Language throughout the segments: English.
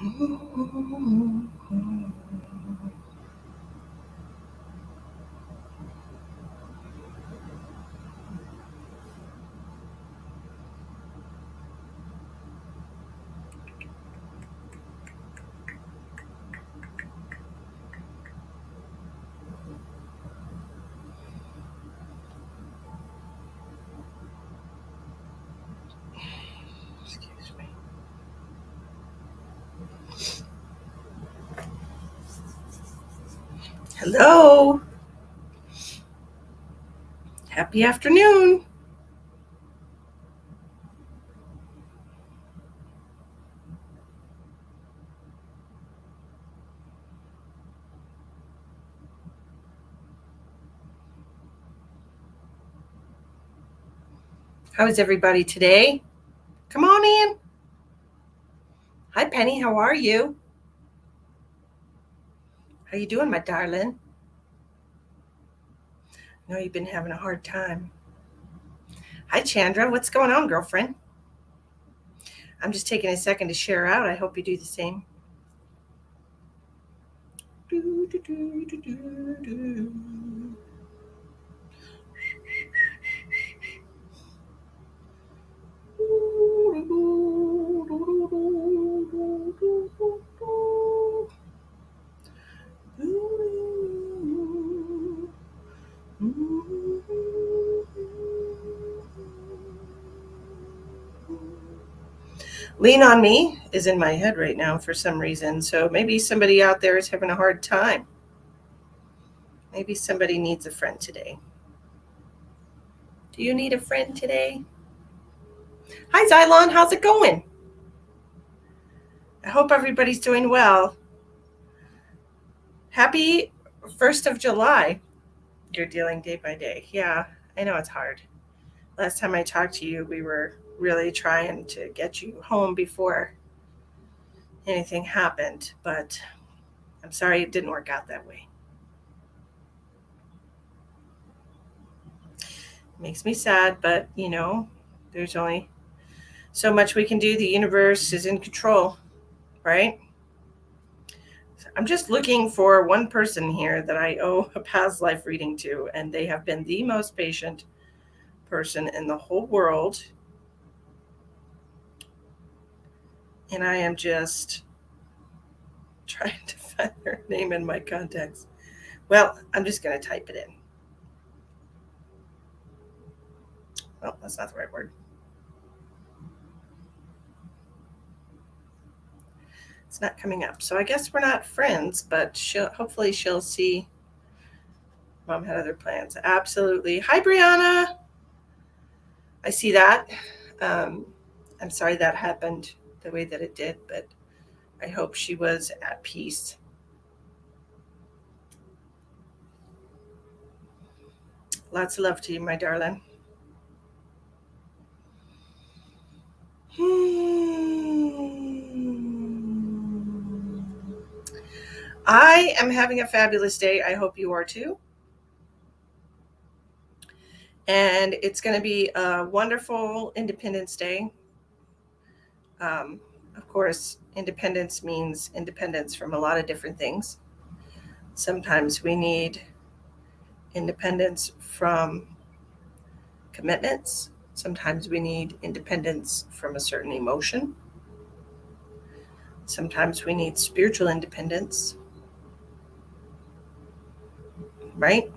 Excuse me. Hello. Happy afternoon. How is everybody today? Come on in. Hi, Penny. How are you? How you doing, my darling? I know you've been having a hard time. Hi, Chandra. What's going on, girlfriend? I'm just taking a second to share out. I hope you do the same. Lean on Me is in my head right now for some reason. So maybe somebody out there is having a hard time. Maybe somebody needs a friend today. Do you need a friend today? Hi, Xylon. How's it going? I hope everybody's doing well. Happy 1st of July. You're dealing day by day. Yeah, I know it's hard. Last time I talked to you, we were really trying to get you home before anything happened, but I'm sorry it didn't work out that way. Makes me sad, but there's only so much we can do. The universe is in control, right? I'm just looking for one person here that I owe a past life reading to, and they have been the most patient person in the whole world. And I am just trying to find their name in my contacts. Well, I'm just going to type it in. Well, that's not the right word. It's not coming up. So I guess we're not friends, but hopefully she'll see. Mom had other plans. Absolutely. Hi, Brianna. I see that. I'm sorry that happened the way that it did, but I hope she was at peace. Lots of love to you, my darling. I am having a fabulous day. I hope you are too. And it's going to be a wonderful Independence Day. Of course, independence means independence from a lot of different things. Sometimes we need independence from commitments. Sometimes we need independence from a certain emotion. Sometimes we need spiritual independence, right?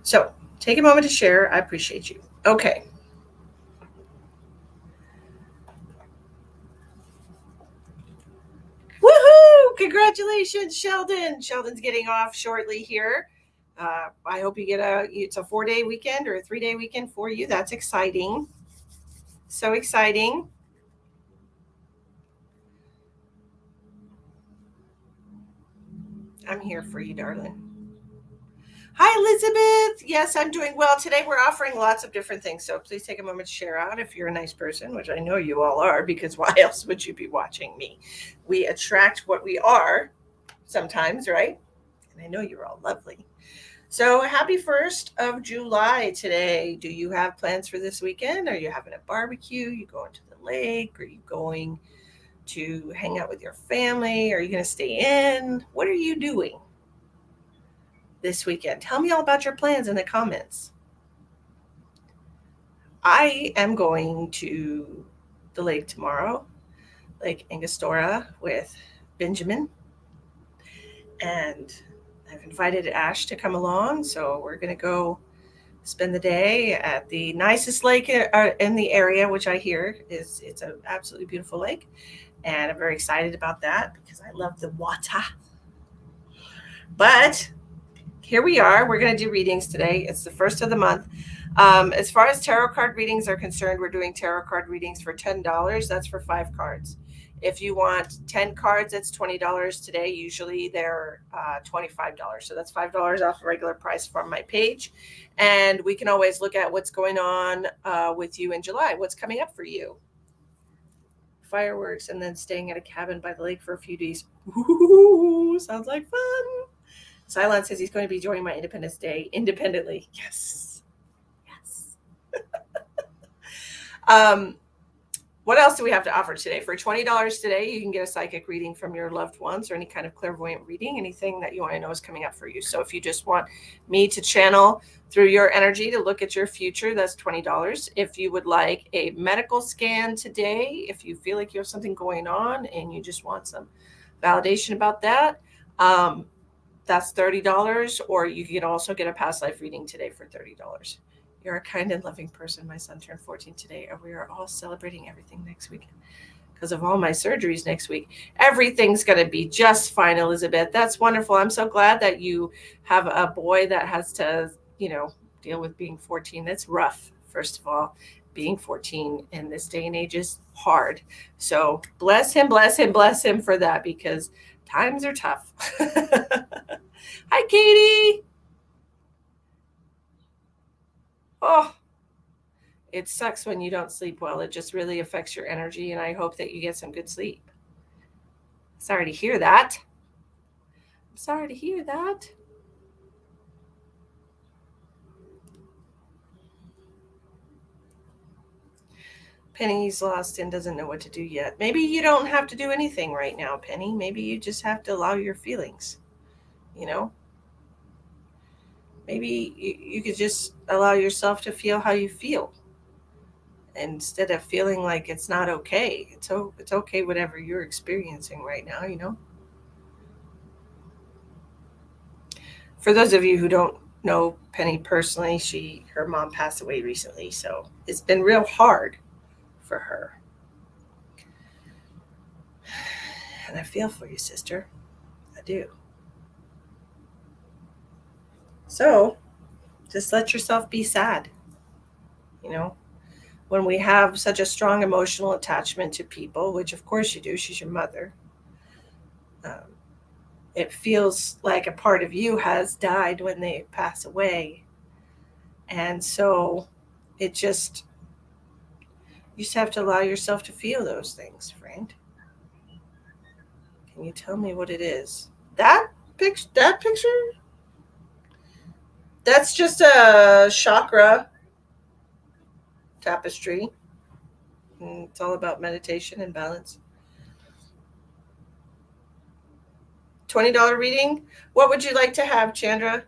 So take a moment to share. I appreciate you. Okay. Woohoo! Congratulations, Sheldon. Sheldon's getting off shortly here. I hope you get it's a 4-day weekend or a 3-day weekend for you. That's exciting. So exciting. I'm here for you, darling. Hi, Elizabeth. Yes, I'm doing well. Today we're offering lots of different things. So please take a moment to share out if you're a nice person, which I know you all are, because why else would you be watching me? We attract what we are sometimes, right? And I know you're all lovely. So happy 1st of July today. Do you have plans for this weekend? Are you having a barbecue? You going to the lake? Are you going to hang out with your family? Are you going to stay in? What are you doing this weekend? Tell me all about your plans in the comments. I am going to the lake tomorrow, Lake Angostura with Benjamin. And I've invited Ash to come along. So we're going to go spend the day at the nicest lake in the area, which I hear it's an absolutely beautiful lake. And I'm very excited about that because I love the water. But here we are. We're going to do readings today. It's the first of the month. As far as tarot card readings are concerned, we're doing tarot card readings for $10. That's for 5 cards. If you want 10 cards, it's $20 today. Usually they're $25. So that's $5 off the regular price from my page. And we can always look at what's going on with you in July. What's coming up for you? Fireworks and then staying at a cabin by the lake for a few days. Ooh, sounds like fun. Cylon says he's going to be enjoying my Independence Day independently. Yes. Yes. What else do we have to offer today? For $20 today, you can get a psychic reading from your loved ones or any kind of clairvoyant reading, anything that you want to know is coming up for you. So if you just want me to channel through your energy to look at your future, that's $20. If you would like a medical scan today, if you feel like you have something going on and you just want some validation about that, that's $30. Or you can also get a past life reading today for $30. You're a kind and loving person. My son turned 14 today, and we are all celebrating everything next weekend because of all my surgeries next week. Everything's going to be just fine, Elizabeth. That's wonderful. I'm so glad that you have a boy that has to, deal with being 14. That's rough, first of all. Being 14 in this day and age is hard. So bless him for that because times are tough. Hi, Katie. Oh, it sucks when you don't sleep well. It just really affects your energy, and I hope that you get some good sleep. Sorry to hear that. I'm sorry to hear that. Penny's lost and doesn't know what to do yet. Maybe you don't have to do anything right now, Penny. Maybe you just have to allow your feelings, Maybe you could just allow yourself to feel how you feel instead of feeling like it's not okay. It's okay whatever you're experiencing right now. For those of you who don't know Penny personally, her mom passed away recently, so it's been real hard for her. And I feel for you, sister. I do. So just let yourself be sad. When we have such a strong emotional attachment to people, which of course you do, she's your mother, it feels like a part of you has died when they pass away. And so you just have to allow yourself to feel those things, friend. Can you tell me what it is? That picture? That's just a chakra tapestry. And it's all about meditation and balance. $20 reading. What would you like to have, Chandra?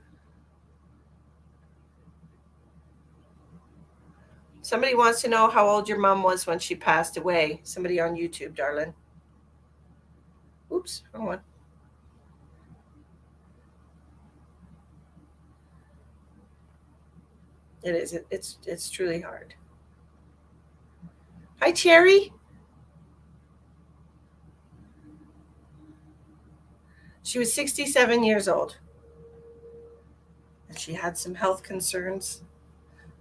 Somebody wants to know how old your mom was when she passed away. Somebody on YouTube, darling. Oops, wrong one. It is. It's truly hard. Hi, Cherry. She was 67 years old. And she had some health concerns.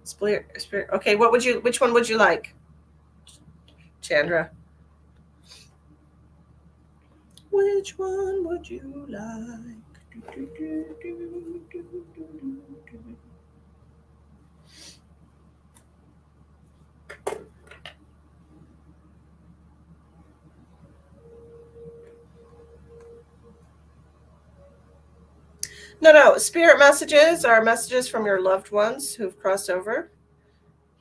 Spirit. Okay, which one would you like? Chandra. Which one would you like? No. Spirit messages are messages from your loved ones who've crossed over.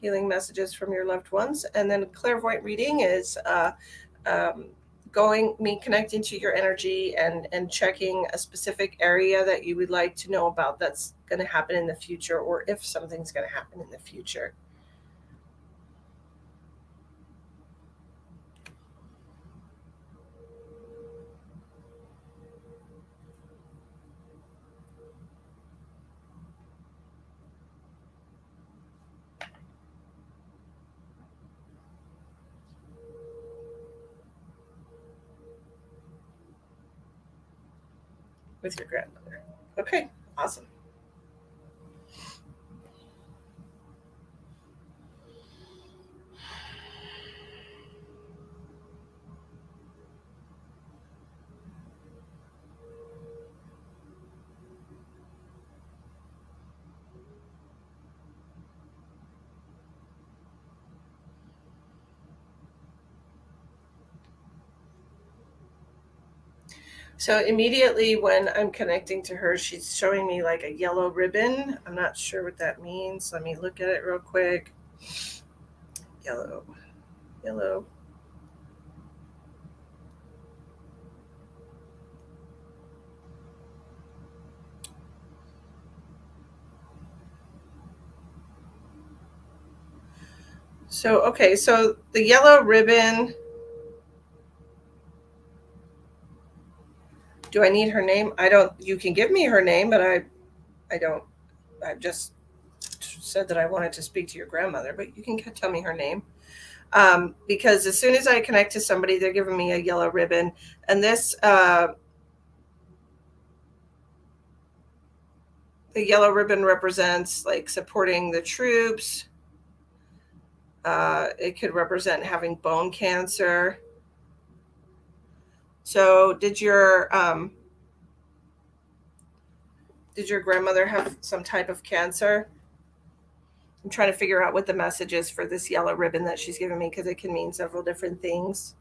Healing messages from your loved ones. And then clairvoyant reading is me connecting to your energy and checking a specific area that you would like to know about that's going to happen in the future, or if something's going to happen in the future. With your grandmother. Okay, awesome. So immediately when I'm connecting to her, she's showing me like a yellow ribbon. I'm not sure what that means. Let me look at it real quick. Yellow. So, okay, so the yellow ribbon. Do I need her name? I don't. You can give me her name, but I don't. I just said that I wanted to speak to your grandmother, but you can tell me her name. Because as soon as I connect to somebody, they're giving me a yellow ribbon. And this, the yellow ribbon represents like supporting the troops. It could represent having bone cancer. So did your grandmother have some type of cancer? I'm trying to figure out what the message is for this yellow ribbon that she's giving me, because it can mean several different things.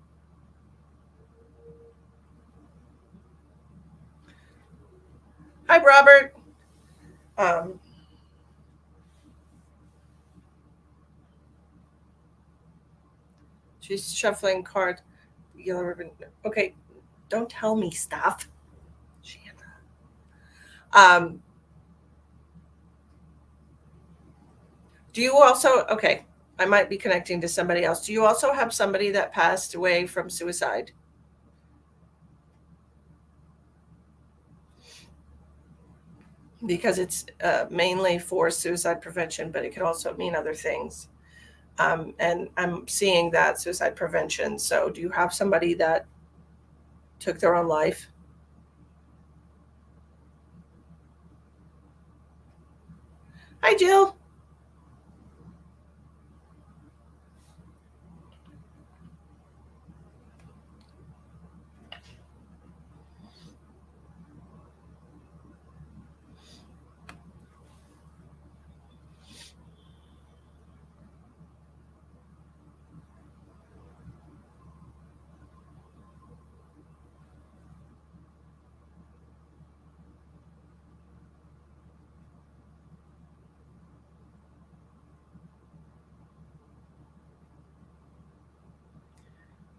Hi, Robert. Um, she's shuffling cards. Yellow ribbon. Okay, don't tell me stuff. Um, do you also, okay, I might be connecting to somebody else. Do you also have somebody that passed away from suicide? Because it's mainly for suicide prevention, but it could also mean other things. And I'm seeing that suicide prevention. So do you have somebody that took their own life? Hi, Jill.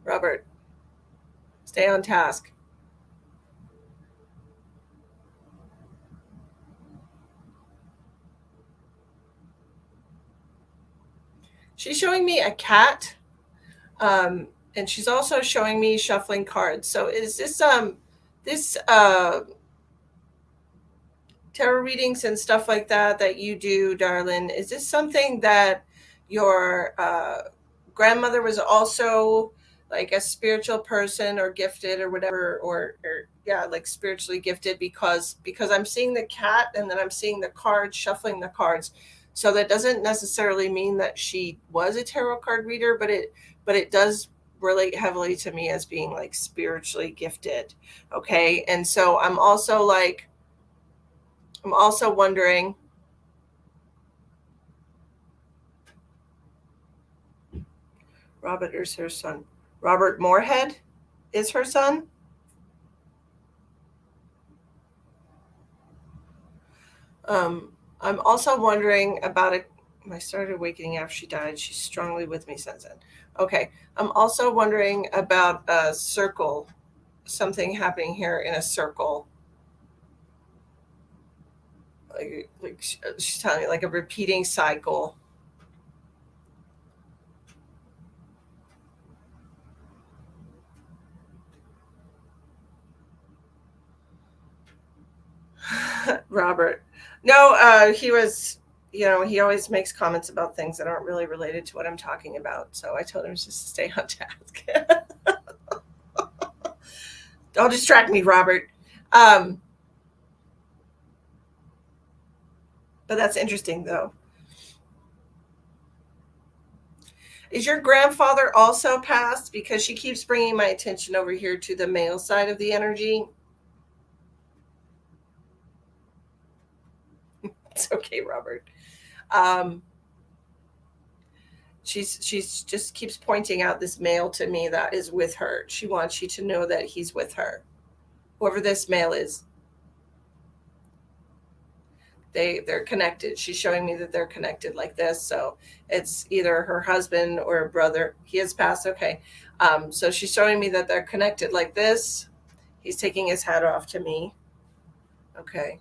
Robert, stay on task. She's showing me a cat, and she's also showing me shuffling cards. So is this tarot readings and stuff like that you do, darling? Is this something that your grandmother was also like a spiritual person or gifted or whatever, or yeah, like spiritually gifted? Because I'm seeing the cat and then I'm seeing the cards, shuffling the cards. So that doesn't necessarily mean that she was a tarot card reader, but it does relate heavily to me as being like spiritually gifted. Okay. And so I'm also wondering, Robert is her son. Robert Moorhead is her son. I'm also wondering about it. I started awakening after she died. She's strongly with me since then. Okay. I'm also wondering about a circle, something happening here in a circle. Like she's telling me, like a repeating cycle. Robert. No, he was, he always makes comments about things that aren't really related to what I'm talking about. So I told him just to stay on task. Don't distract me, Robert. Um, but that's interesting, though. Is your grandfather also passed? Because she keeps bringing my attention over here to the male side of the energy. It's okay, Robert. Um, she's just keeps pointing out this male to me that is with her. She wants you to know that he's with her, whoever this male is. They're connected. She's showing me that they're connected like this. So it's either her husband or a brother. He has passed. Okay. So she's showing me that they're connected like this. He's taking his hat off to me. Okay.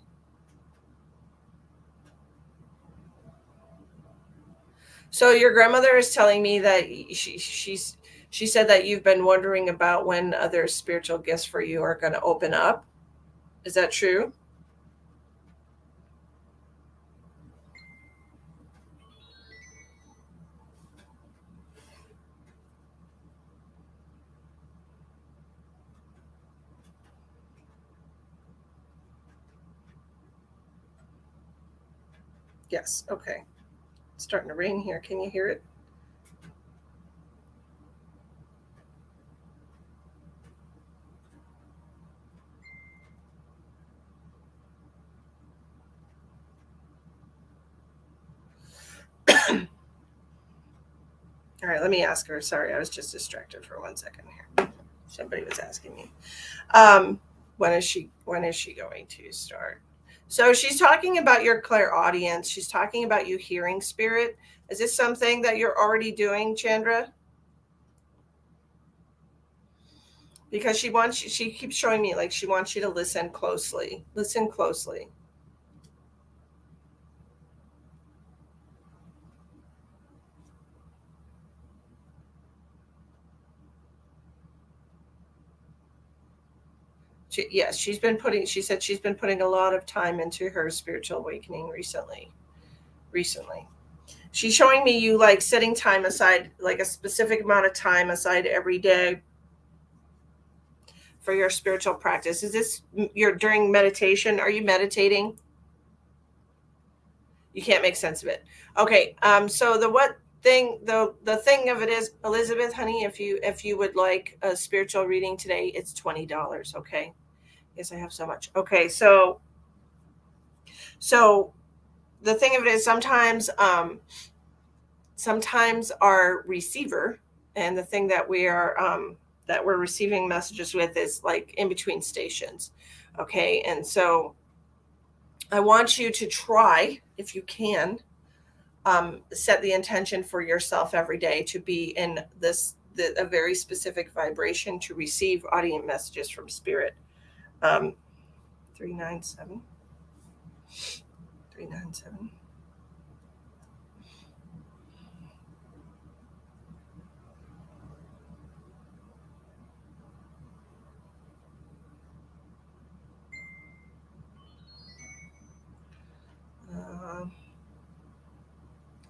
So your grandmother is telling me that she said that you've been wondering about when other spiritual gifts for you are going to open up. Is that true? Yes. Okay. It's starting to rain here. Can you hear it? All right. Let me ask her. Sorry, I was just distracted for 1 second here. Somebody was asking me. Um, when is she going to start? So she's talking about your clairaudience. She's talking about you hearing spirit. Is this something that you're already doing, Chandra? Because she keeps showing me like she wants you to listen closely. Listen closely. Yes, she said she's been putting a lot of time into her spiritual awakening recently. She's showing me you like setting time aside, like a specific amount of time aside every day for your spiritual practice. Is this your during meditation? Are you meditating? You can't make sense of it. Okay. So the thing of it is, Elizabeth, honey, if you would like a spiritual reading today, it's $20. Okay. Yes, I have so much. Okay. So the thing of it is sometimes our receiver and the thing that we're receiving messages with is like in between stations. Okay. And so I want you to try, if you can, set the intention for yourself every day to be in a very specific vibration to receive audio messages from spirit. 397 397.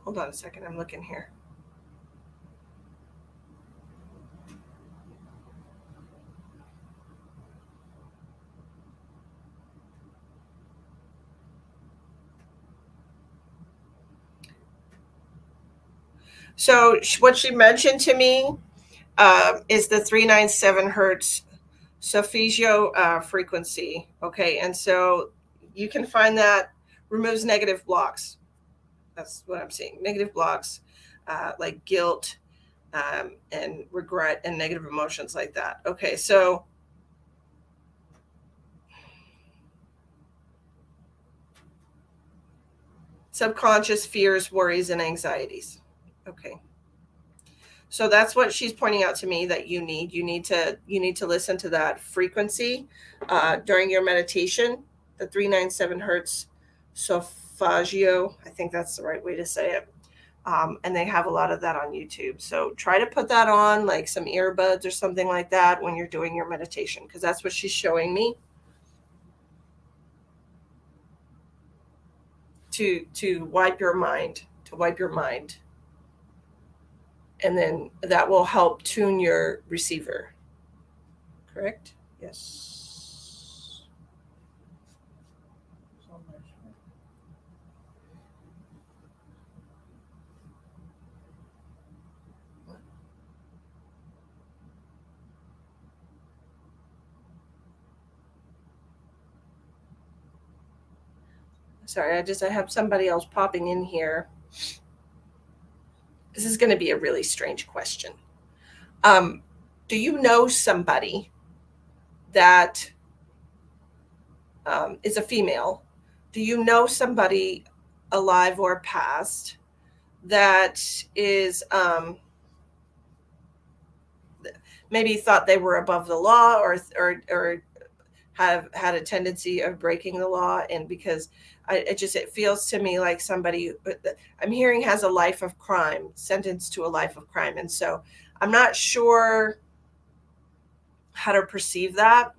Hold on a second, I'm looking here. So what she mentioned to me is the 397 hertz Sophigio frequency. Okay, and so you can find that removes negative blocks. That's what I'm seeing. Negative blocks, like guilt, and regret and negative emotions like that. Okay, so subconscious fears, worries, and anxieties. Okay. So that's what she's pointing out to me that you need. You need to listen to that frequency during your meditation, the 397 hertz solfeggio. I think that's the right way to say it. And they have a lot of that on YouTube. So try to put that on, like some earbuds or something like that, when you're doing your meditation, because that's what she's showing me. To wipe your mind, and then that will help tune your receiver. Correct? Yes. Sorry, I have somebody else popping in here. This is going to be a really strange question. Do you know somebody that is a female? Do you know somebody alive or past that is maybe thought they were above the law, or have had a tendency of breaking the law? And because it feels to me like somebody I'm hearing has a life of crime, sentenced to a life of crime. And so I'm not sure how to perceive that,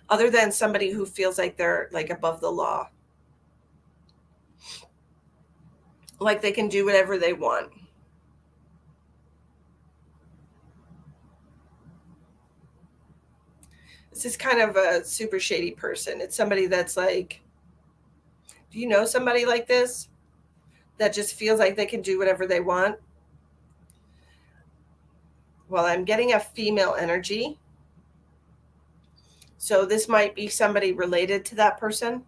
other than somebody who feels like they're like above the law, like they can do whatever they want. This is kind of a super shady person. It's somebody that's like, do you know somebody like this that just feels like they can do whatever they want? Well, I'm getting a female energy. So this might be somebody related to that person.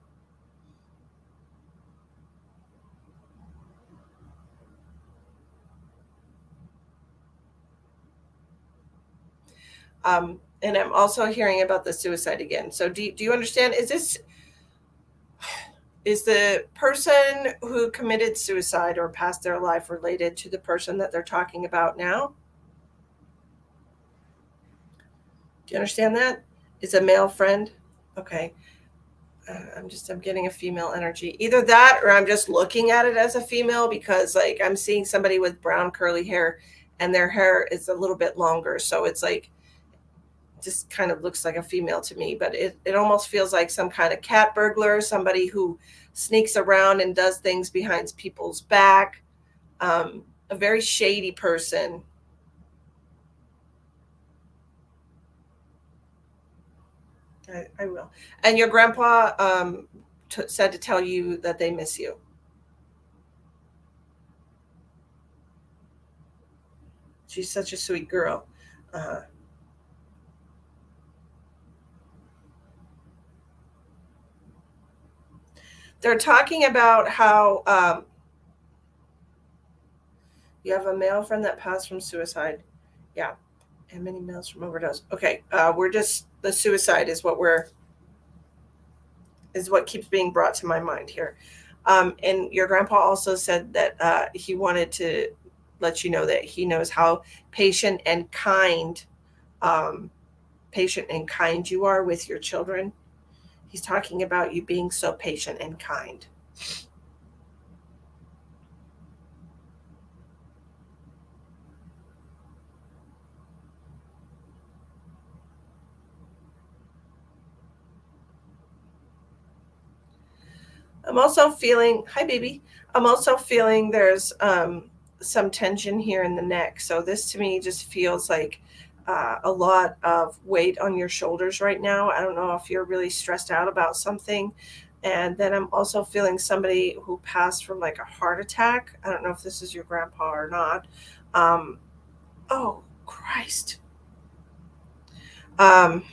And I'm also hearing about the suicide again. So do you understand? Is the person who committed suicide or passed their life related to the person that they're talking about now? Do you understand that? Is a male friend? Okay. I'm getting a female energy. Either that, or I'm just looking at it as a female, because like I'm seeing somebody with brown curly hair and their hair is a little bit longer. So it's like, just kind of looks like a female to me, but it almost feels like some kind of cat burglar, somebody who sneaks around and does things behind people's back, a very shady person. I will. And your grandpa said to tell you that they miss you. She's such a sweet girl. Uh, they're talking about how you have a male friend that passed from suicide. Yeah. And many males from overdose. Okay. We're just, the suicide is what keeps being brought to my mind here. And your grandpa also said that he wanted to let you know that he knows how patient and kind, you are with your children. He's talking about you being so patient and kind. I'm also feeling, hi baby. I'm also feeling there's some tension here in the neck. So this to me just feels like a lot of weight on your shoulders right now. I don't know if you're really stressed out about something. And then I'm also feeling somebody who passed from like a heart attack. I don't know if this is your grandpa or not. Um, oh, Christ. Um,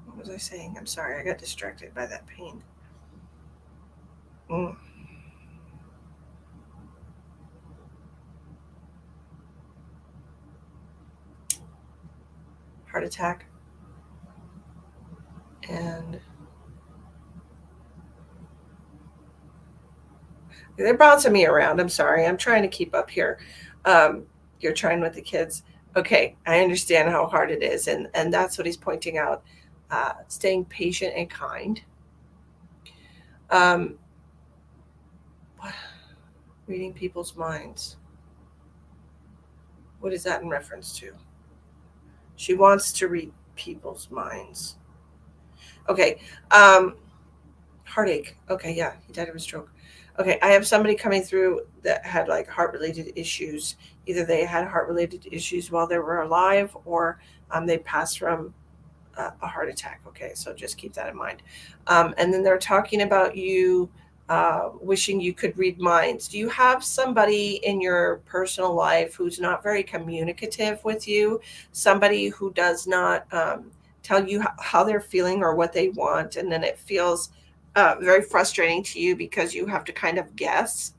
what was I saying? I'm sorry. I got distracted by that pain. Mm. Heart attack. And They're bouncing me around. I'm sorry. I'm trying to keep up here. Um, you're trying with the kids. Okay, I understand how hard it is, and that's what he's pointing out. Staying patient and kind. Um, reading people's minds. What is that in reference to? She wants to read people's minds. Okay. Um, heartache. Okay, yeah, he died of a stroke. Okay, I have somebody coming through that had like heart related issues. Either they had heart related issues while they were alive, or they passed from a heart attack. Okay, so just keep that in mind. And then they're talking about you wishing you could read minds. Do you have somebody in your personal life who's not very communicative with you? Somebody who does not tell you how they're feeling or what they want, and then it feels very frustrating to you because you have to kind of guess?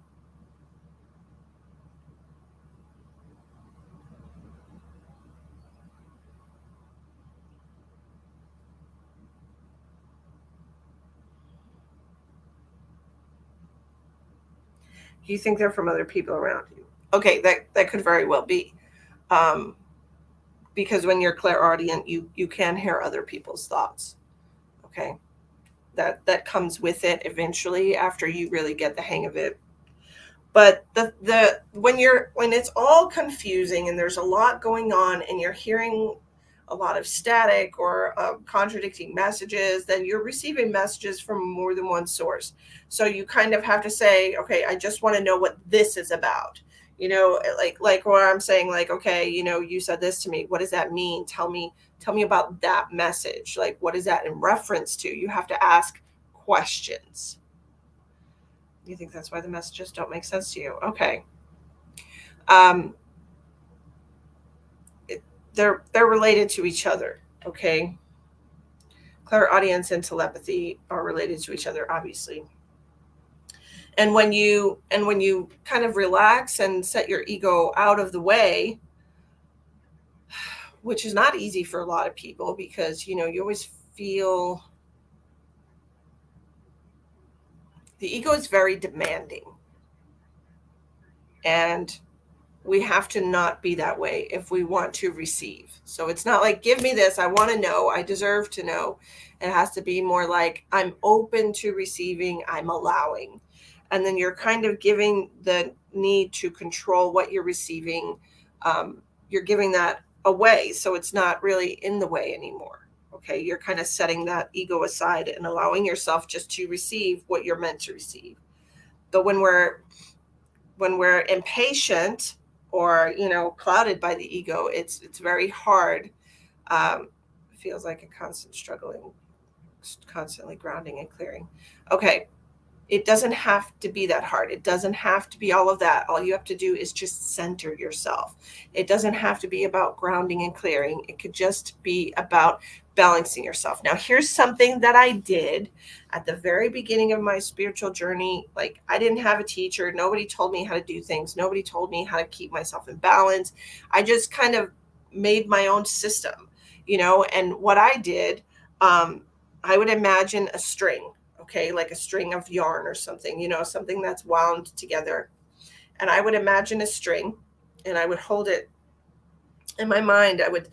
You think they're from other people around you? Okay, that could very well be. Um, because when you're clairaudient, you can hear other people's thoughts. Okay, that comes with it eventually after you really get the hang of it. But the when it's all confusing and there's a lot going on and you're hearing a lot of static or contradicting messages, then you're receiving messages from more than one source. So you kind of have to say, okay, I just want to know what this is about. Like where I'm saying, like, okay, you said this to me. What does that mean? Tell me about that message. Like, what is that in reference to? You have to ask questions. You think that's why the messages don't make sense to you? Okay. Um, it, they're related to each other. Okay. Clairaudience and telepathy are related to each other, obviously. And when you kind of relax and set your ego out of the way, which is not easy for a lot of people because you always feel the ego is very demanding, and we have to not be that way if we want to receive. So it's not like, give me this, I want to know, I deserve to know. It has to be more like, I'm open to receiving, I'm allowing. And then you're kind of giving the need to control what you're receiving. You're giving that away. So it's not really in the way anymore. Okay. You're kind of setting that ego aside and allowing yourself just to receive what you're meant to receive. But when we're impatient or clouded by the ego, it's very hard. It feels like a constant struggling, constantly grounding and clearing. Okay, it doesn't have to be that hard. It doesn't have to be all of that. All you have to do is just center yourself. It doesn't have to be about grounding and clearing. It could just be about balancing yourself. Now, here's something that I did at the very beginning of my spiritual journey. Like, I didn't have a teacher. Nobody told me how to do things. Nobody told me how to keep myself in balance. I just kind of made my own system. And what I did, I would imagine a string, okay, like a string of yarn or something, something that's wound together. And I would imagine a string and I would hold it in my mind. I would,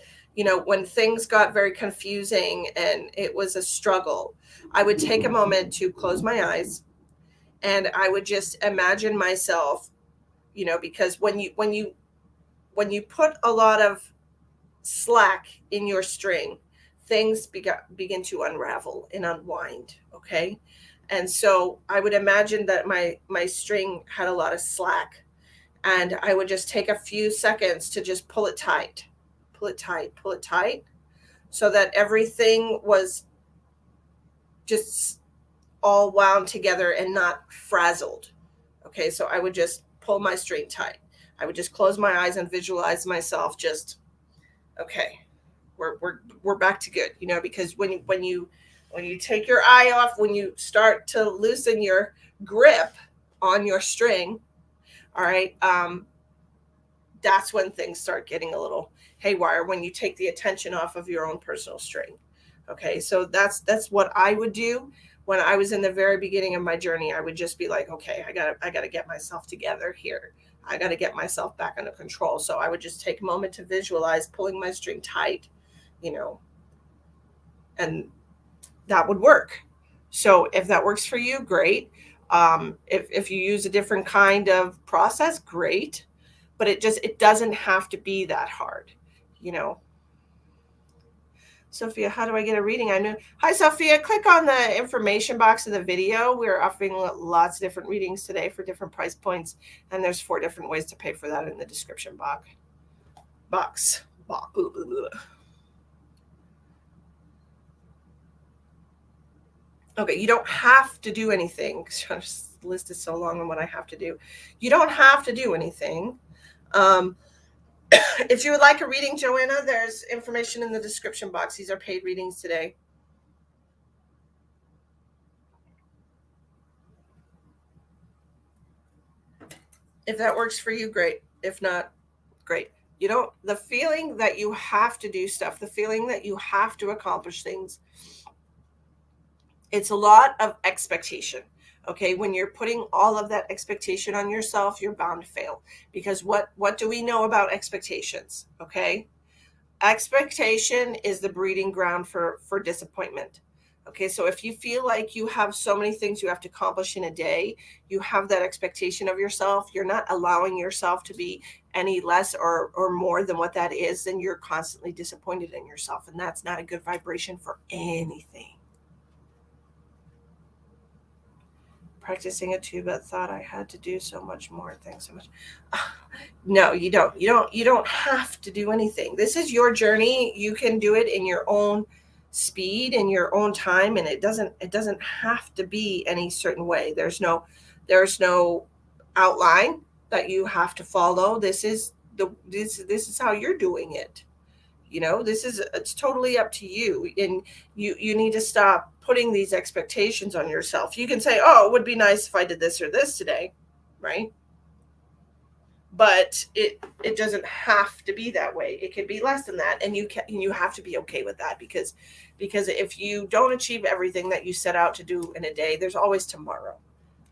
when things got very confusing and it was a struggle, I would take a moment to close my eyes and I would just imagine myself, because when you put a lot of slack in your string, things begin to unravel and unwind. Okay. And so I would imagine that my string had a lot of slack, and I would just take a few seconds to just pull it tight, pull it tight, pull it tight, so that everything was just all wound together and not frazzled. Okay. So I would just pull my string tight. I would just close my eyes and visualize myself just, okay, we're back to good, because when you take your eye off, when you start to loosen your grip on your string, all right, that's when things start getting a little haywire, when you take the attention off of your own personal string. Okay, so that's what I would do when I was in the very beginning of my journey, I would just be like, okay, I gotta get myself together here. I gotta get myself back under control. So I would just take a moment to visualize pulling my string tight, you know, and that would work. So if that works for you, great. If you use a different kind of process, great. But it doesn't have to be that hard, you know. Sophia, how do I get a reading? I know. Hi, Sophia. Click on the information box of the video. We're offering lots of different readings today for different price points, and there's 4 different ways to pay for that in the description box. Okay, you don't have to do anything. This list is so long on what I have to do. You don't have to do anything. If you would like a reading, Joanna, there's information in the description box. These are paid readings today. If that works for you, great. If not, great. The feeling that you have to do stuff, the feeling that you have to accomplish things, it's a lot of expectation. Okay, when you're putting all of that expectation on yourself, you're bound to fail. Because what do we know about expectations? Okay, expectation is the breeding ground for disappointment. Okay, so if you feel like you have so many things you have to accomplish in a day, you have that expectation of yourself, you're not allowing yourself to be any less or more than what that is, then you're constantly disappointed in yourself, and that's not a good vibration for anything. Practicing it too, but thought I had to do so much more. Thanks so much. No, you don't. You don't have to do anything. This is your journey. You can do it in your own speed, in your own time, and it doesn't have to be any certain way. There's no outline that you have to follow. This is how you're doing it. It's totally up to you, and you need to stop putting these expectations on yourself. You can say, oh, it would be nice if I did this or this today, right? But it doesn't have to be that way. It can be less than that, and you have to be okay with that, because if you don't achieve everything that you set out to do in a day, there's always tomorrow.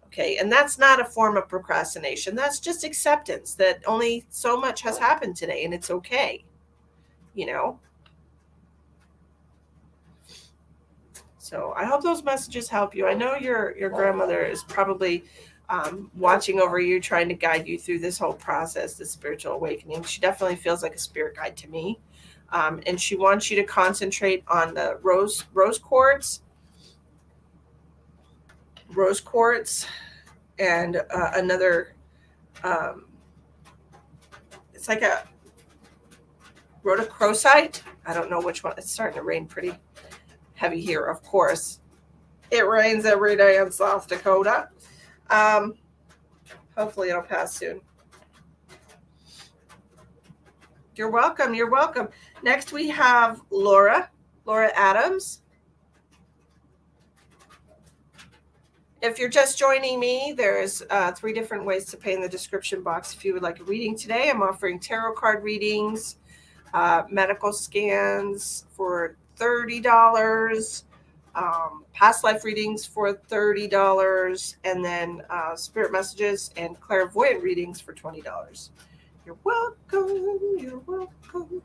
Okay, and that's not a form of procrastination. That's just acceptance that only so much has happened today, and it's okay. So I hope those messages help you. I know your grandmother is probably watching over you, trying to guide you through this whole process, this spiritual awakening. She definitely feels like a spirit guide to me. And she wants you to concentrate on the rose quartz, and another, it's like a rhodochrosite. I don't know which one. It's starting to rain pretty heavy here, of course. It rains every day in South Dakota. Hopefully it'll pass soon. You're welcome. You're welcome. Next we have Laura Adams. If you're just joining me, there's 3 different ways to pay in the description box. If you would like a reading today, I'm offering tarot card readings, medical scans for $30, past life readings for $30, and then spirit messages and clairvoyant readings for $20. You're welcome. You're welcome.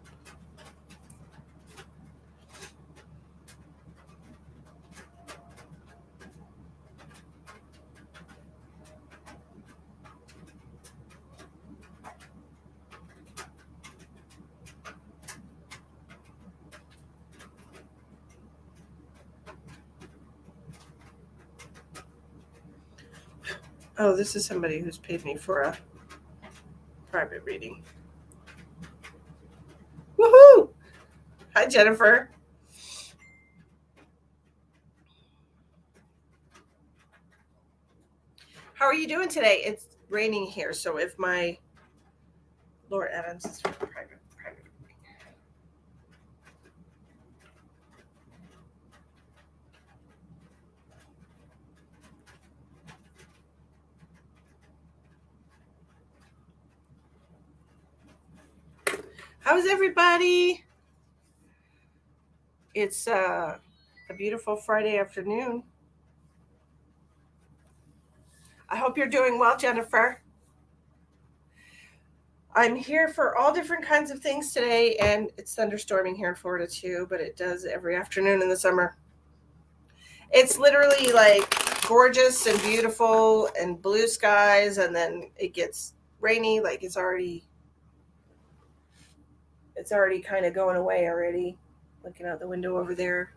Oh, this is somebody who's paid me for a private reading. Woohoo! Hi, Jennifer. How are you doing today? It's raining here, so if my Laura Adams is for private reading. How's everybody? It's a beautiful Friday afternoon. I hope you're doing well, Jennifer. I'm here for all different kinds of things today, and it's thunderstorming here in Florida too, but it does every afternoon in the summer. It's literally like gorgeous and beautiful and blue skies, and then it gets rainy, like it's already kind of going away already. Looking out the window over there.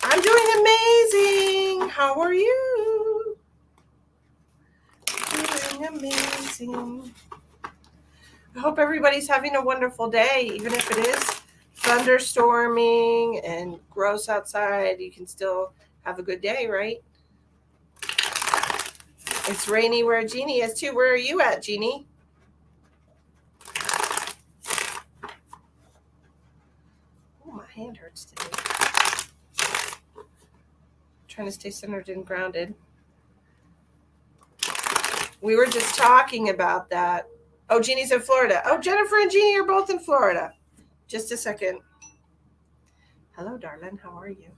I'm doing amazing. How are you? Doing amazing. I hope everybody's having a wonderful day, even if it is thunderstorming and gross outside. You can still have a good day, right? It's rainy where Jeannie is too. Where are you at, Jeannie? Oh, my hand hurts today. Trying to stay centered and grounded. We were just talking about that. Oh, Jeannie's in Florida. Oh, Jennifer and Jeannie are both in Florida. Just a second. Hello, darling. How are you?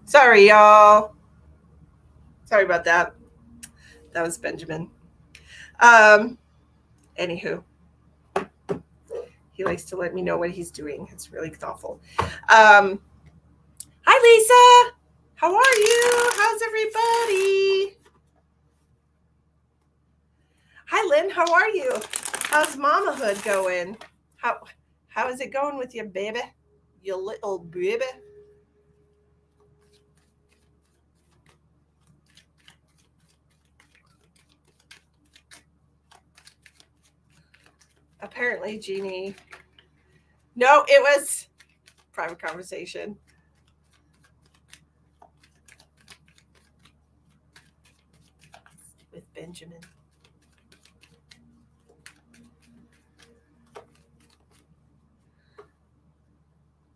Sorry, y'all. Sorry about that. That was Benjamin. Anywho, he likes to let me know what he's doing. It's really thoughtful. Hi, Lisa. How are you? How's everybody? Hi, Lynn. How are you? How's mamahood going? How is it going with you, baby? You little baby. Apparently, Jeannie. No, it was private conversation. With Benjamin.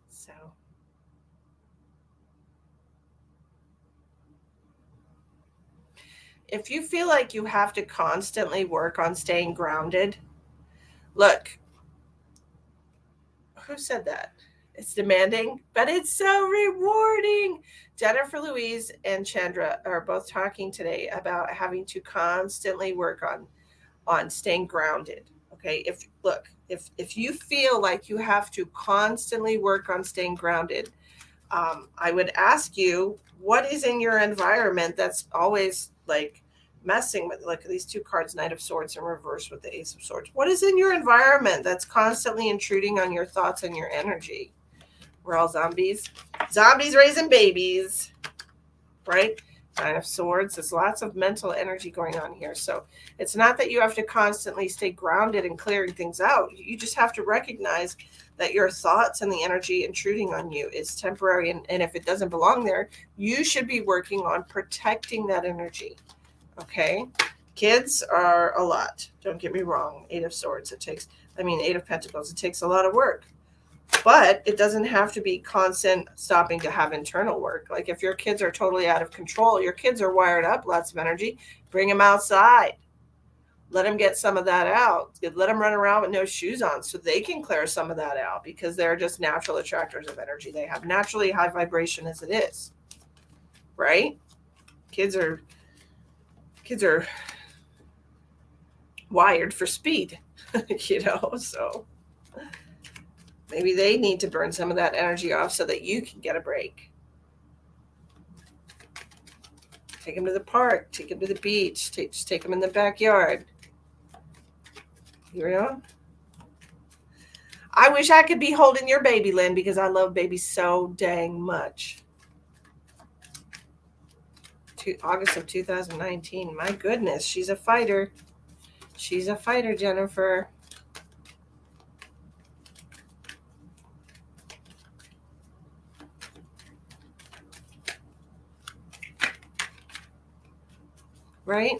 So, if you feel like you have to constantly work on staying grounded, look, who said that? It's demanding, but it's so rewarding. Jennifer Louise and Chandra are both talking today about having to constantly work on staying grounded. Okay, if you feel like you have to constantly work on staying grounded, I would ask you, what is in your environment that's always like messing with, like these two cards, Knight of Swords in reverse with the Ace of Swords. What is in your environment that's constantly intruding on your thoughts and your energy? We're all zombies. Zombies raising babies, right? Nine of Swords. There's lots of mental energy going on here. So it's not that you have to constantly stay grounded and clearing things out. You just have to recognize that your thoughts and the energy intruding on you is temporary. And if it doesn't belong there, you should be working on protecting that energy. Okay? Kids are a lot. Don't get me wrong. Eight of Swords. Eight of Pentacles. It takes a lot of work. But it doesn't have to be constant stopping to have internal work. Like if your kids are totally out of control, your kids are wired up, lots of energy, bring them outside. Let them get some of that out. Let them run around with no shoes on so they can clear some of that out, because they're just natural attractors of energy. They have naturally high vibration as it is, right? Kids are wired for speed, so maybe they need to burn some of that energy off so that you can get a break. Take them to the park, take them to the beach, just take them in the backyard. I wish I could be holding your baby, Lynn, because I love babies so dang much. August of 2019. My goodness, she's a fighter. She's a fighter, Jennifer. Right?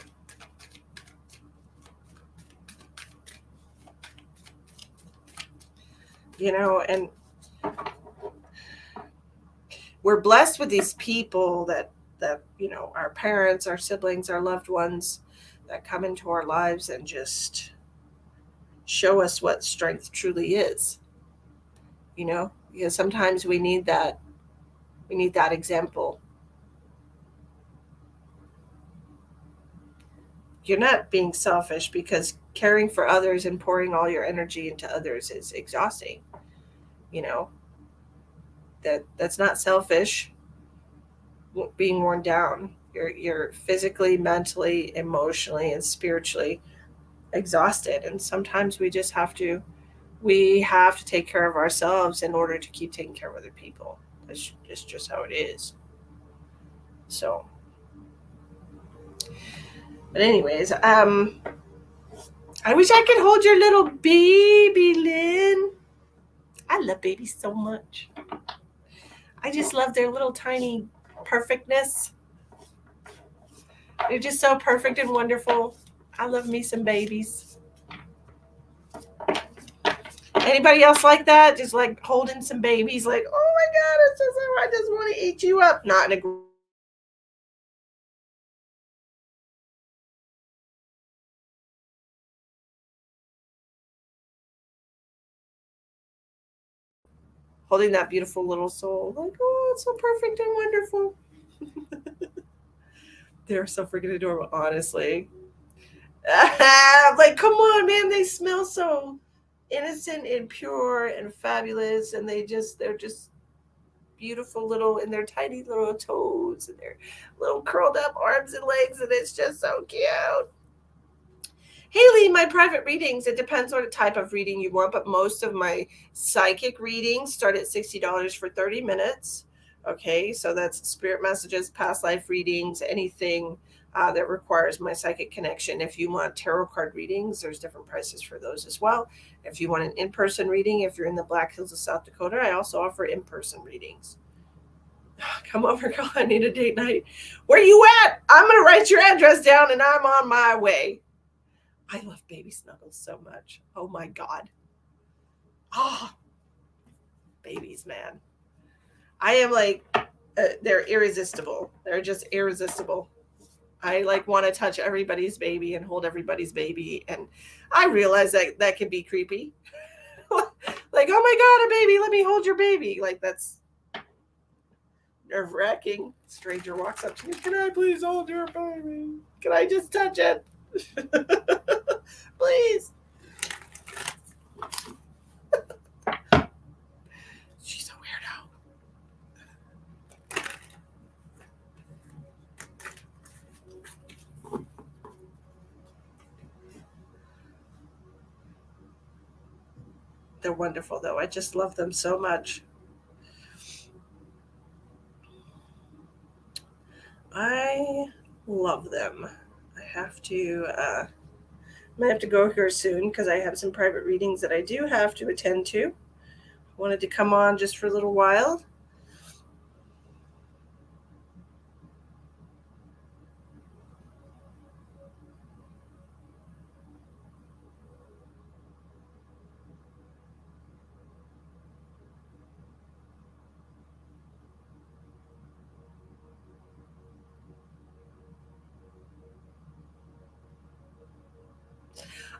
And we're blessed with these people that our parents, our siblings, our loved ones that come into our lives and just show us what strength truly is. Because sometimes we need that example. You're not being selfish, because caring for others and pouring all your energy into others is exhausting. That's not selfish. Being worn down, you're physically, mentally, emotionally, and spiritually exhausted, and sometimes we have to take care of ourselves in order to keep taking care of other people. It's just how it is. So, but anyways, I wish I could hold your little baby, Lynn. I love babies so much. I just love their little tiny perfectness. They're just so perfect and wonderful. I love me some babies. Anybody else like that? Just like holding some babies, like, oh my God, I just want to eat you up. Not in a holding that beautiful little soul, like, oh, it's so perfect and wonderful. They're so freaking adorable, honestly. Like, come on, man, they smell so innocent and pure and fabulous, and they're just beautiful little, and their tiny little toes and their little curled up arms and legs, and it's just so cute. Haley, my private readings, it depends on the type of reading you want, but most of my psychic readings start at $60 for 30 minutes. Okay, so that's spirit messages, past life readings, anything that requires my psychic connection. If you want tarot card readings, there's different prices for those as well. If you want an in-person reading, if you're in the Black Hills of South Dakota, I also offer in-person readings. Come over, girl. I need a date night. Where you at? I'm going to write your address down and I'm on my way. I love baby snuggles so much. Oh my God. Oh, babies, man. I am like, they're irresistible. They're just irresistible. I like want to touch everybody's baby and hold everybody's baby. And I realize that can be creepy. Like, oh my God, a baby, let me hold your baby. Like, that's nerve-wracking. Stranger walks up to me. Can I please hold your baby? Can I just touch it? Please. She's a weirdo. They're wonderful, though. I just love them so much. I love them. I have to, might have to go here soon because I have some private readings that I do have to attend to. I wanted to come on just for a little while.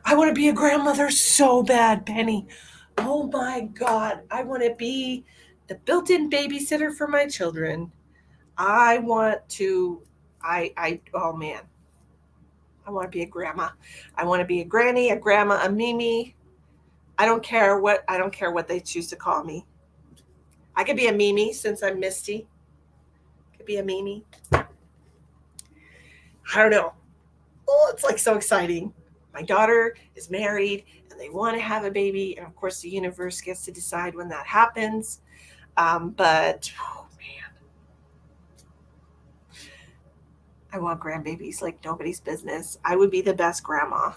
I want to be a grandmother so bad, Penny. Oh my God. I want to be the built in babysitter for my children. I want to, oh man, I want to be a grandma. I want to be a granny, a grandma, a Mimi. I don't care what they choose to call me. I could be a Mimi since I'm Misty. Could be a Mimi. I don't know. Oh, it's like so exciting. My daughter is married and they want to have a baby. And of course, the universe gets to decide when that happens. But, oh man, I want grandbabies like nobody's business. I would be the best grandma.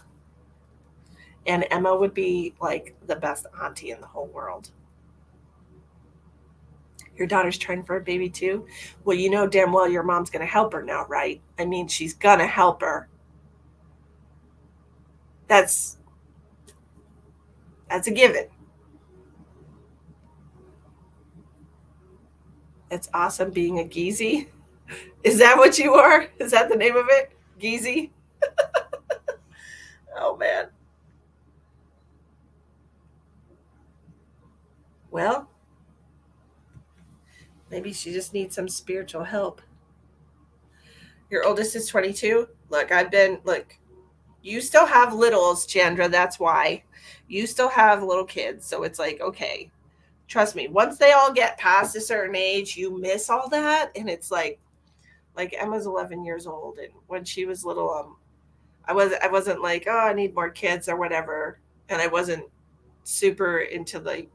And Emma would be like the best auntie in the whole world. Your daughter's trying for a baby too? Well, you know damn well your mom's going to help her now, right? I mean, she's going to help her. That's a given. It's awesome being a geezy. Is that what you are? Is that the name of it? Geezy? Oh man. Well, maybe she just needs some spiritual help. Your oldest is 22. Look, you still have littles, Chandra. That's why. You still have little kids. So it's like, okay, trust me, once they all get past a certain age, you miss all that. And it's like Emma's 11 years old. And when she was little, I wasn't like, oh, I need more kids or whatever. And I wasn't super into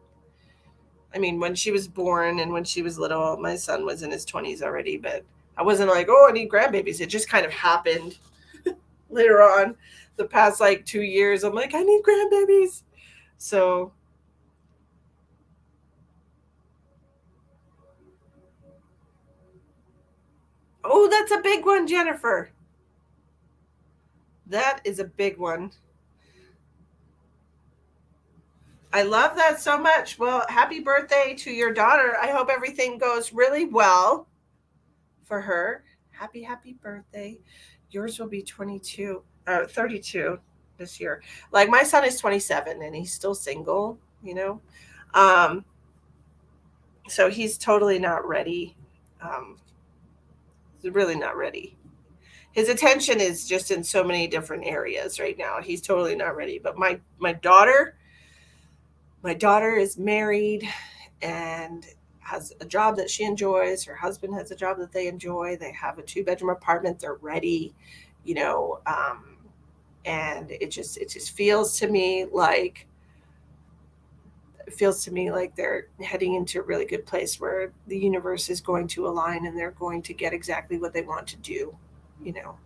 I mean, when she was born and when she was little, my son was in his 20s already, but I wasn't like, oh, I need grandbabies. It just kind of happened later on. The past like 2 years, I'm like, I need grandbabies. So, oh, that's a big one, Jennifer. That is a big one. I love that so much. Well, happy birthday to your daughter. I hope everything goes really well for her. Happy birthday. Yours will be 22, 32 this year. Like my son is 27 and he's still single, you know. Um, so he's totally not ready. Um, he's really not ready. His attention is just in so many different areas right now. He's totally not ready. But my daughter is married and has a job that she enjoys. Her husband has a job that they enjoy. They have a 2 bedroom apartment. They're ready, you know, and it just feels to me like they're heading into a really good place where the universe is going to align and they're going to get exactly what they want to do, you know.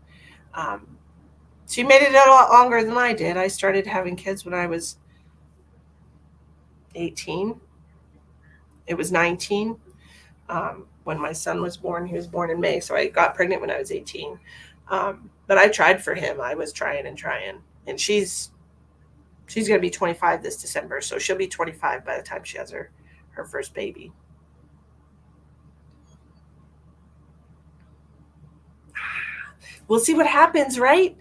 Um, she made it a lot longer than I did. I started having kids when I was 18. It was 19 when my son was born. He was born in May, so I got pregnant when I was 18. But I tried for him. I was trying and trying, and she's going to be 25 this December, so she'll be 25 by the time she has her first baby. We'll see what happens, right?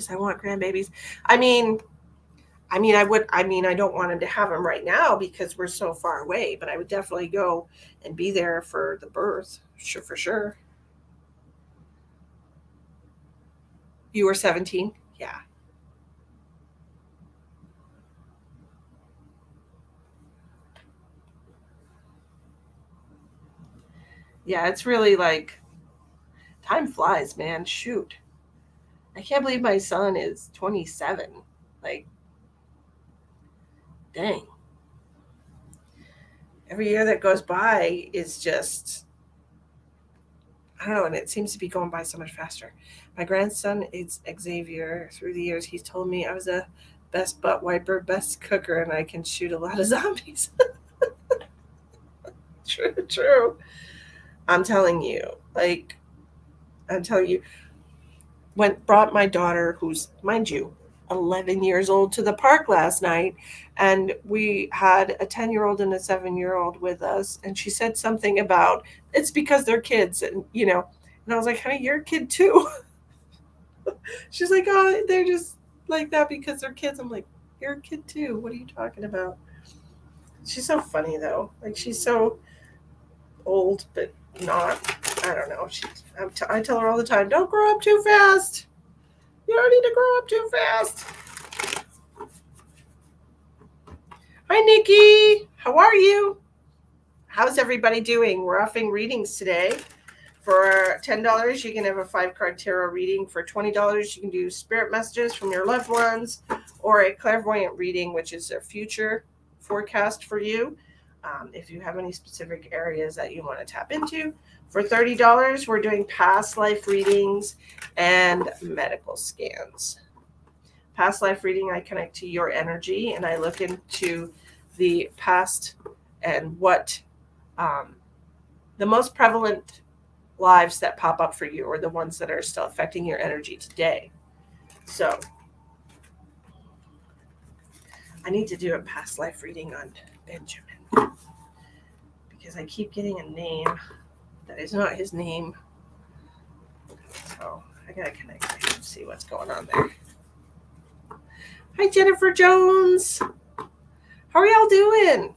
I want grandbabies. I mean, I don't want him to have them right now because we're so far away, but I would definitely go and be there for the birth, sure, for sure. You were 17? Yeah. Yeah, it's really like time flies, man. Shoot. I can't believe my son is 27. Like, dang. Every year that goes by is just, I don't know, and it seems to be going by so much faster. My grandson is Xavier. Through the years, he's told me I was a best butt wiper, best cooker, and I can shoot a lot of zombies. True. I'm telling you, brought my daughter, who's, mind you, 11 years old, to the park last night, and we had a 10-year-old and a 7-year-old with us, and she said something about it's because they're kids, and and I was like, honey, you're a kid too. She's like, oh, they're just like that because they're kids. I'm like, you're a kid too. What are you talking about? She's so funny though. Like, she's so old, but not. I don't know. I tell her all the time, don't grow up too fast. You don't need to grow up too fast. Hi, Nikki. How are you? How's everybody doing? We're offering readings today. For $10, you can have a 5-card tarot reading. For $20, you can do spirit messages from your loved ones, or a clairvoyant reading, which is a future forecast for you. If you have any specific areas that you want to tap into. For $30, we're doing past life readings and medical scans. Past life reading, I connect to your energy and I look into the past and what the most prevalent lives that pop up for you, or the ones that are still affecting your energy today. So I need to do a past life reading on Benjamin, because I keep getting a name that is not his name. So I gotta connect to him and see what's going on there. Hi, Jennifer Jones. How are y'all doing?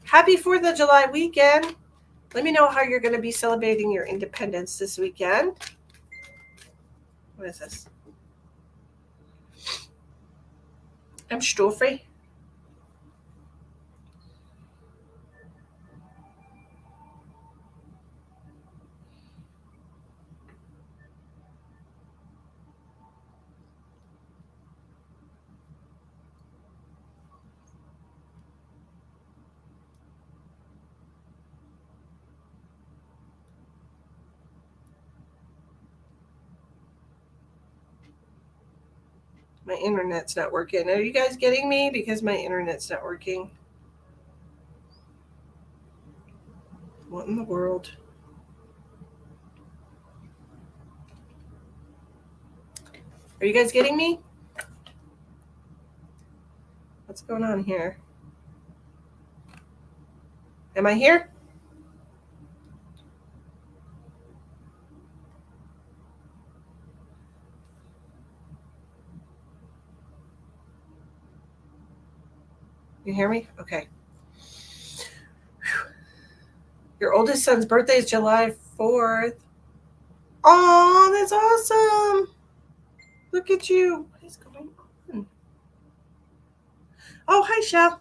Happy 4th of July weekend. Let me know how you're going to be celebrating your independence this weekend. What is this? I'm Stoffel. My internet's not working. Are you guys getting me? Because my internet's not working. What in the world? Are you guys getting me? What's going on here? Am I here? You hear me? Okay. Your oldest son's birthday is July 4th. Oh, that's awesome. Look at you. What is going on? Oh, hi, Shell.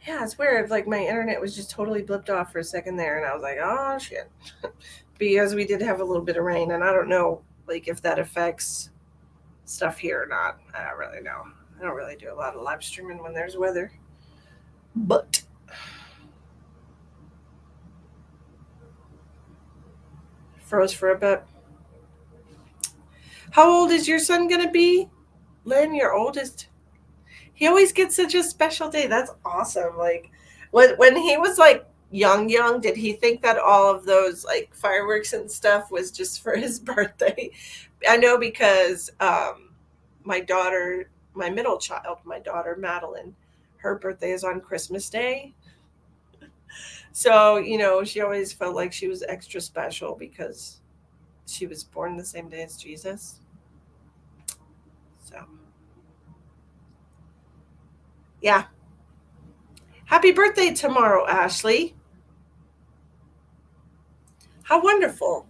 Yeah, it's weird. Like, my internet was just totally blipped off for a second there, and I was like, oh, shit. Because we did have a little bit of rain, and I don't know, like, if that affects stuff here or not. I don't really know. I don't really do a lot of live streaming when there's weather. But froze for a bit. How old is your son going to be? Lynn, your oldest? He always gets such a special day. That's awesome. Like, when he was like young, did he think that all of those like fireworks and stuff was just for his birthday? I know, because my daughter, my middle child, my daughter Madeline, her birthday is on Christmas Day. So, she always felt like she was extra special because she was born the same day as Jesus. So, yeah. Happy birthday tomorrow, Ashley. How wonderful.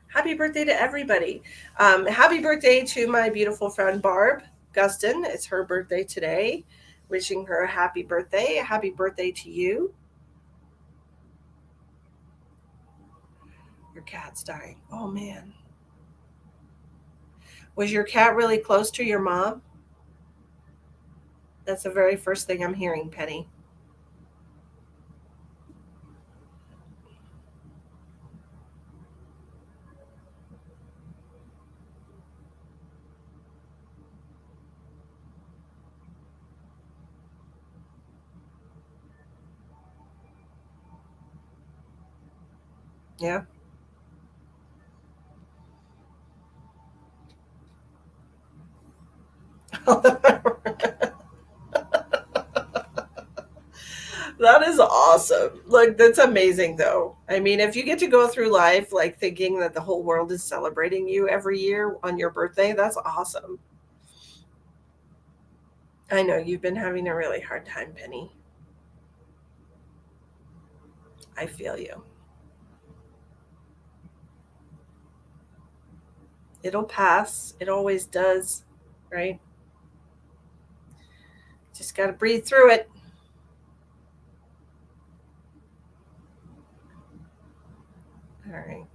Happy birthday to everybody. Happy birthday to my beautiful friend Barb Guston. It's her birthday today. Wishing her a happy birthday. A happy birthday to you. Your cat's dying. Oh, man. Was your cat really close to your mom? That's the very first thing I'm hearing, Penny. Yeah. That is awesome. Like, that's amazing, though. I mean, if you get to go through life like thinking that the whole world is celebrating you every year on your birthday, that's awesome. I know you've been having a really hard time, Penny. I feel you. It'll pass. It always does, right? Just got to breathe through it. All right.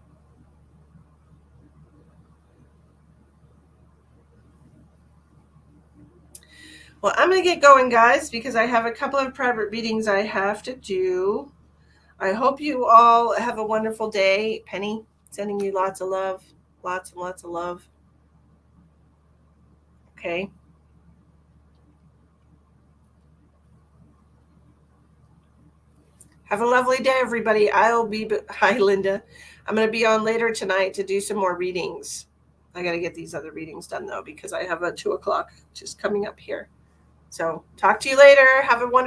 Well, I'm going to get going, guys, because I have a couple of private readings I have to do. I hope you all have a wonderful day. Penny, sending you lots of love, lots and lots of love. Okay. Have a lovely day, everybody. Hi, Linda. I'm going to be on later tonight to do some more readings. I got to get these other readings done, though, because I have a 2 o'clock just coming up here. So talk to you later. Have a wonderful